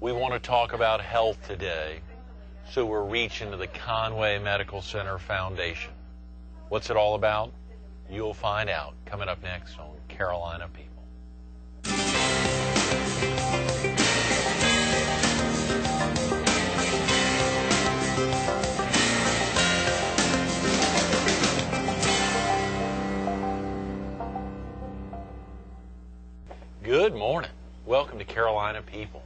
We want to talk about health today, so we're reaching to the Conway Medical Center Foundation. What's it all about? You'll find out coming up next on Carolina People. Good morning. Welcome to Carolina People.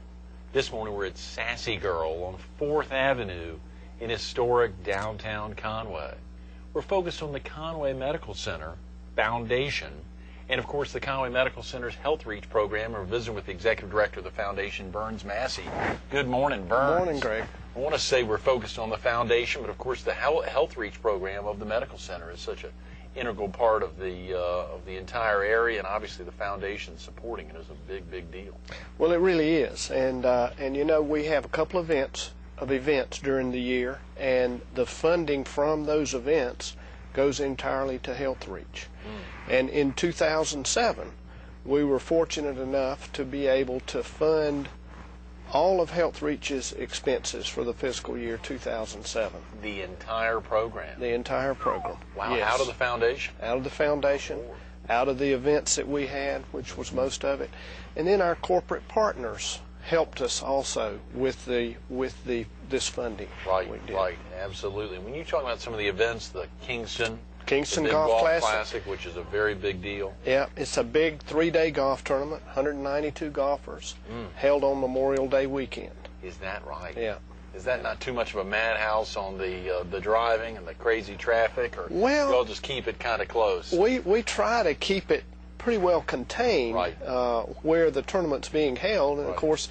This morning we're at Sassy Girl on 4th Avenue in historic downtown Conway. We're focused on the Conway Medical Center Foundation and, of course, the Conway Medical Center's HEALTHREACH program. We're visiting with the Executive Director of the Foundation, Berns Massey. Good morning, Berns. Good morning, Greg. I want to say we're focused on the foundation, but, of course, the HEALTHREACH program of the Medical Center is such an integral part of the entire area, and obviously the foundation supporting it is a big deal. Well, it really is, and you know, we have a couple of events during the year, and the funding from those events goes entirely to HEALTHREACH. And in 2007, we were fortunate enough to be able to fund all of HEALTHREACH's expenses for the fiscal year 2007. The entire program? The entire program. Wow, yes. Out of the foundation? Out of the foundation, out of the events that we had, which was most of it. And then our corporate partners helped us also with this funding. Right, absolutely. When you talk about some of the events, the Kingston Golf Classic, which is a very big deal. Yeah, it's a big 3-day golf tournament, 192 golfers, held on Memorial Day weekend. Is that right? Yeah. Is that not too much of a madhouse on the driving and the crazy traffic, or well, y'all just keep it kind of close? We try to keep it pretty well contained, right, where the tournament's being held, and of course,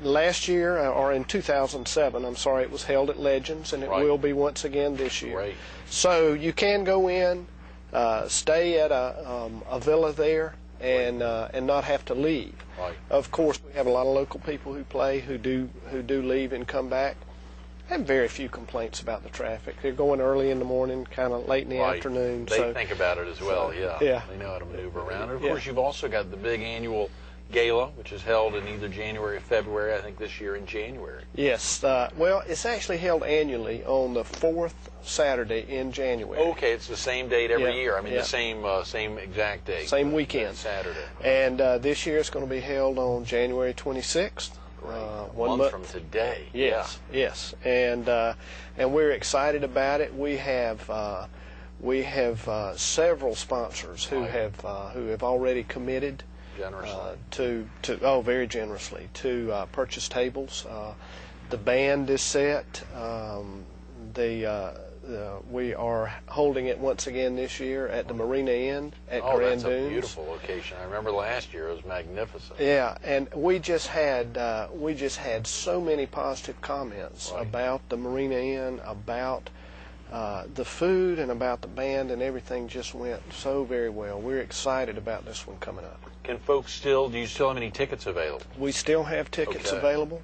last year, or in 2007, I'm sorry, it was held at Legends, and it will be once again this year. Great. So you can go in, stay at a villa there, and not have to leave. Right. Of course, we have a lot of local people who play who do leave and come back. I have very few complaints about the traffic. They're going early in the morning, kind of late in the afternoon. They think about it as well. Yeah. They know how to maneuver around. And of course, you've also got the big annual gala, which is held in either January or February. I think this year in January. Yes. Well, it's actually held annually on the 4th Saturday in January. Okay, it's the same date every year. I mean, the same exact date. Same weekend. Saturday. And this year it's going to be held on January 26th. One month from today. Yes, yes. And we're excited about it. We have several sponsors who have already committed generously very generously to purchase tables. The band is set. We are holding it once again this year at the Marina Inn at Grand Dunes. That's a beautiful location. I remember last year it was magnificent. Yeah, and we just had so many positive comments about the Marina Inn, about the food, and about the band, and everything just went so very well. We're excited about this one coming up. Can folks do you still have any tickets available? We still have tickets available.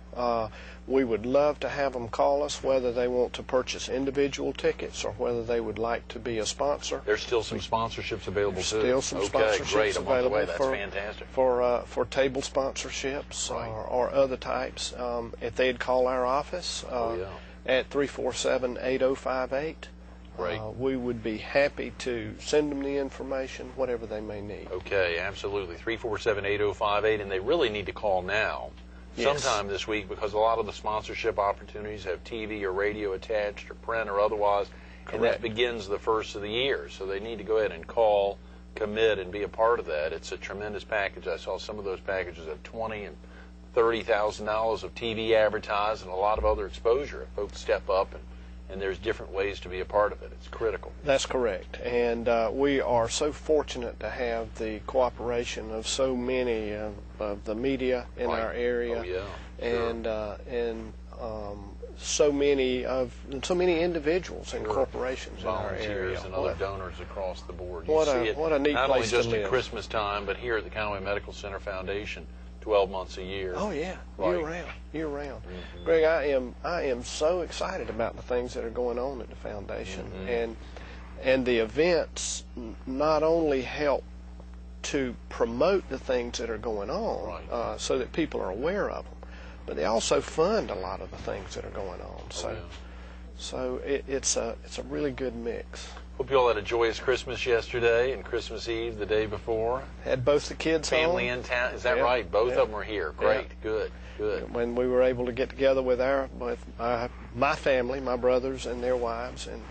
We would love to have them call us, whether they want to purchase individual tickets or whether they would like to be a sponsor. There's still some sponsorships available too? Still some sponsorships great. I'm on the way. available That's fantastic. for table sponsorships or other types. If they'd call our office at 347-8058, we would be happy to send them the information, whatever they may need. Okay, absolutely. 347-8058, and they really need to call now. Sometime this week, because a lot of the sponsorship opportunities have TV or radio attached, or print or otherwise, and that begins the first of the year. So they need to go ahead and call, commit, and be a part of that. It's a tremendous package. I saw some of those packages at $20,000 and $30,000 of TV advertising and a lot of other exposure. If folks step up, and there's different ways to be a part of it. It's critical. That's correct. And we are so fortunate to have the cooperation of so many of the media in our area, and so many individuals and corporations in our area. Volunteers and other donors across the board. What a neat place to live. Not only just at Christmas time, but here at the Conway Medical Center Foundation, 12 months a year. Oh yeah, year round. Greg, I am so excited about the things that are going on at the foundation, and the events not only help to promote the things that are going on, so that people are aware of them, but they also fund a lot of the things that are going on. So it's a really good mix. Hope you all had a joyous Christmas yesterday and Christmas Eve the day before. Had both the kids Family home. in town, is that right? Both of them were here. Great, good. When we were able to get together with my family, my brothers and their wives, and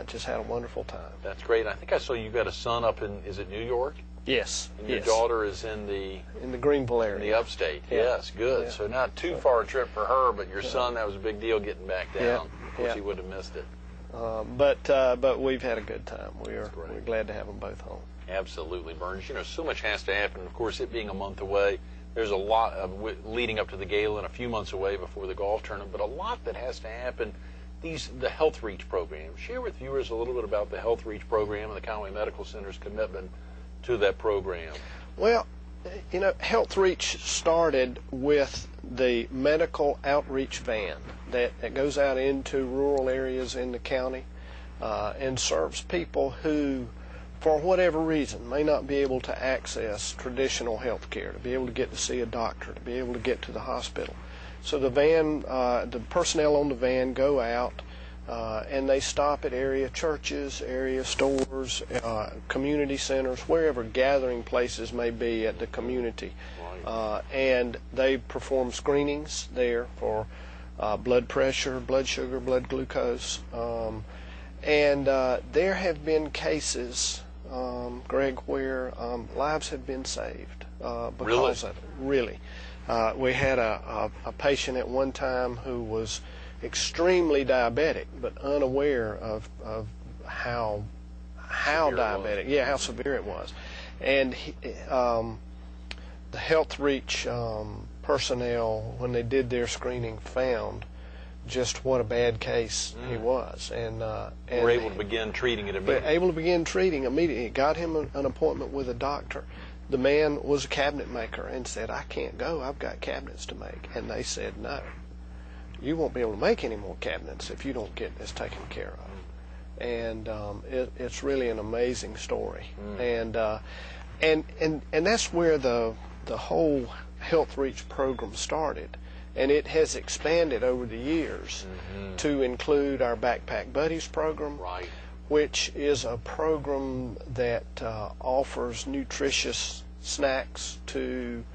just had a wonderful time. That's great. I think I saw you got a son up in, is it New York? Yes. And your daughter is in the Greenville area. In the upstate. Yeah. Yes, good. Yeah. So not too far a trip for her, but your son, that was a big deal getting back down. Of course, he would have missed it. But we've had a good time. We're glad to have them both home. Absolutely, Berns. You know, so much has to happen. Of course, it being a month away, there's a lot of leading up to the gala and a few months away before the golf tournament, but a lot that has to happen. The HEALTHREACH program. Share with viewers a little bit about the HEALTHREACH program and the Conway Medical Center's commitment to that program. Well, you know, HEALTHREACH started with the medical outreach van that goes out into rural areas in the county and serves people who, for whatever reason, may not be able to access traditional health care, to be able to get to see a doctor, to be able to get to the hospital. So the van, the personnel on the van go out and they stop at area churches, area stores, community centers, wherever gathering places may be at the community. And they perform screenings there for blood pressure, blood sugar, blood glucose. And there have been cases, Greg, where lives have been saved because of it. Really. We had a patient at one time who was extremely diabetic, but unaware of how diabetic, how severe it was. And the HEALTHREACH personnel, when they did their screening, found just what a bad case he was, and were able to begin treating it immediately. Able to begin treating immediately. Got him an appointment with a doctor. The man was a cabinet maker and said, "I can't go. I've got cabinets to make." And they said, "No, you won't be able to make any more cabinets if you don't get this taken care of." And it's really an amazing story. And that's where the whole HEALTHREACH program started. And it has expanded over the years to include our Backpack Buddies program, which is a program that offers nutritious snacks to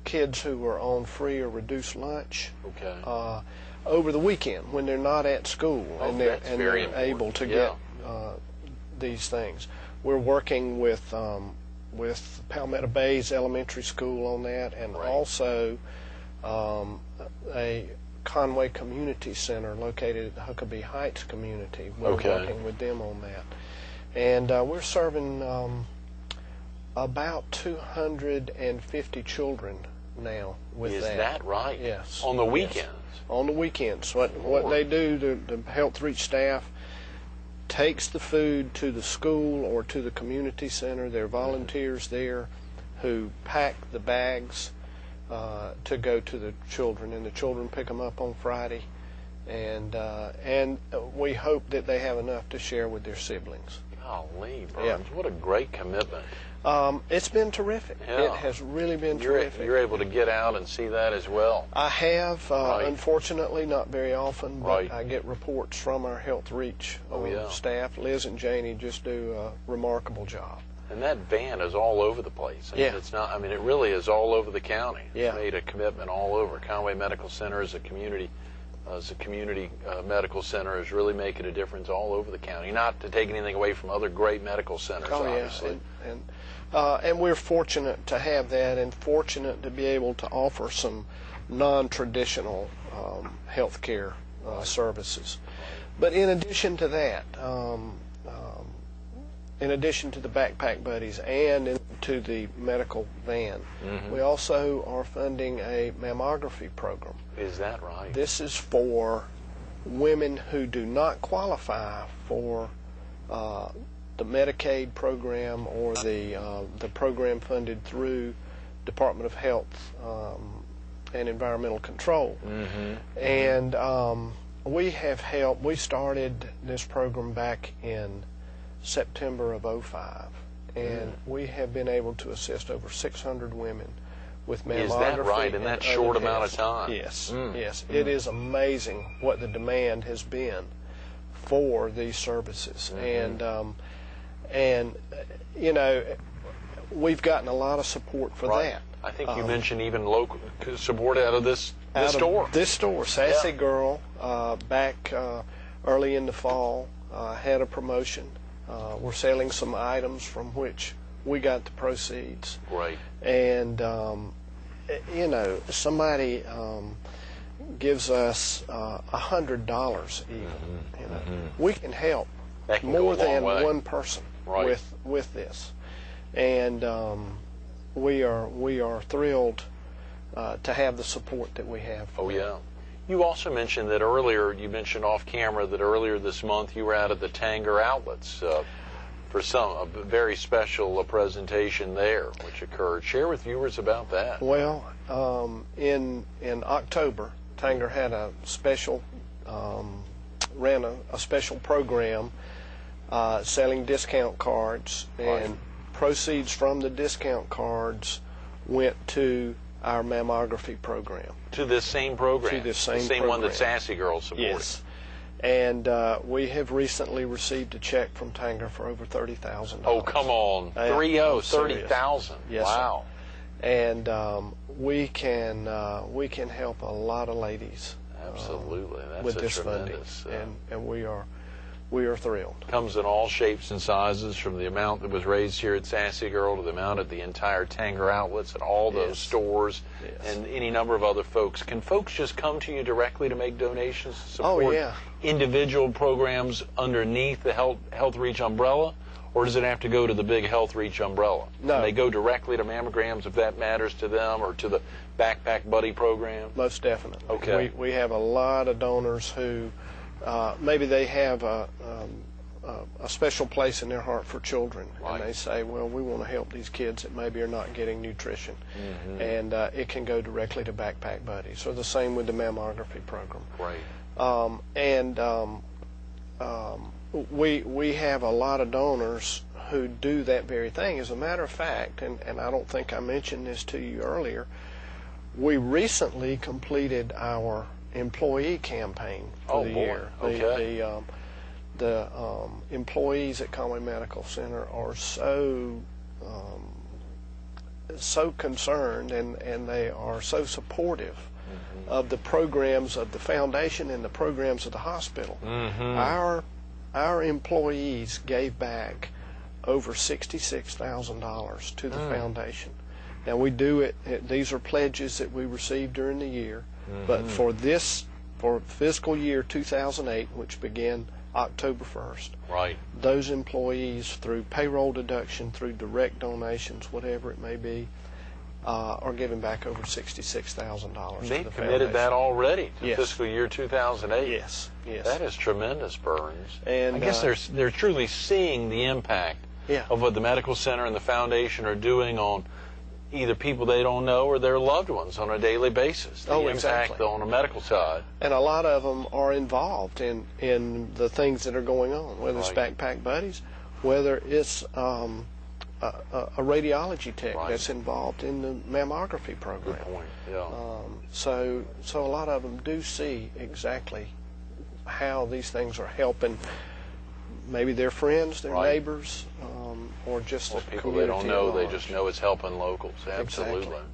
kids who are on free or reduced lunch over the weekend when they're not at school and they're able to get these things. We're working with Palmetto Bays Elementary School on that, and also a Conway Community Center located at the Huckabee Heights community. We're working with them on that. And we're serving about 250 children now with that. Is that right? Yes. On the weekends? Yes. On the weekends. What they do, the HEALTHREACH staff takes the food to the school or to the community center. There are volunteers there who pack the bags to go to the children, and the children pick them up on Friday, and we hope that they have enough to share with their siblings. Golly, Berns, what a great commitment. It's been terrific. It has really been terrific. You're able to get out and see that as well. I have, unfortunately, not very often, but I get reports from our HEALTHREACH staff. Liz and Janie just do a remarkable job. And that van is all over the place. It's not. I mean, it really is all over the county. It's made a commitment all over. Conway Medical Center is a community medical center, is really making a difference all over the county. Not to take anything away from other great medical centers, obviously. And we're fortunate to have that, and fortunate to be able to offer some non-traditional health care services. But in addition to that, in addition to the Backpack Buddies and to the medical van, we also are funding a mammography program. Is that right? This is for women who do not qualify for the Medicaid program or the program funded through Department of Health and Environmental Control. And we started this program back in September of '05, and we have been able to assist over 600 women with mammography. Is that right? In that short amount of tests. time? Yes, yes. It is amazing what the demand has been for these services, and you know, we've gotten a lot of support for that. I think you mentioned even local support out of this store. This store, Sassy Girl, back early in the fall, had a promotion. We're selling some items from which we got the proceeds. Right. And you know, somebody gives us $100 even. You know, we can help more than one person with this, and we are thrilled to have the support that we have. Oh yeah. You also mentioned that earlier. You mentioned off camera that earlier this month you were out at the Tanger Outlets for a very special presentation there, which occurred. Share with viewers about that. Well, in October, Tanger had a special ran a special program selling discount cards, and proceeds from the discount cards went to our mammography program. To this same program? To this same the same program. one that Sassy Girl supported? Yes. And we have recently received a check from Tanger for over $30,000. Oh, come on. 30,000. Yes, wow. Sir. And we can help a lot of ladies. Absolutely. That's with this funding, and we are thrilled. Comes in all shapes and sizes, from the amount that was raised here at Sassy Girl to the amount at the entire Tanger Outlets and all those stores and any number of other folks. Can folks just come to you directly to make donations to support individual programs underneath the HealthReach umbrella, or does it have to go to the big HealthReach umbrella? No. Can they go directly to mammograms if that matters to them, or to the Backpack Buddy program? Most definitely. Okay. We have a lot of donors who maybe they have a special place in their heart for children, and they say, well, we want to help these kids that maybe are not getting nutrition, and it can go directly to Backpack Buddy. So the same with the mammography program. Right. We have a lot of donors who do that very thing. As a matter of fact, and I don't think I mentioned this to you earlier, we recently completed our employee campaign for the year. Okay. The employees at Conway Medical Center are so concerned, and they are so supportive of the programs of the foundation and the programs of the hospital. Our employees gave back over $66,000 to the foundation. Now we do it. These are pledges that we received during the year, but for fiscal year 2008, which began October 1st, those employees, through payroll deduction, through direct donations, whatever it may be, are giving back over $66,000. They've committed that already to fiscal year 2008. Yes, yes. That is tremendous, Berns. And I guess they're truly seeing the impact of what the medical center and the foundation are doing on either people they don't know or their loved ones on a daily basis. The impact on a medical side. And a lot of them are involved in the things that are going on, whether it's Backpack Buddies, whether it's a radiology tech that's involved in the mammography program. Good point. Yeah. So a lot of them do see exactly how these things are helping maybe their friends, their neighbors, or just the people community they don't know. at They large. just know it's helping locals. Absolutely. Exactly.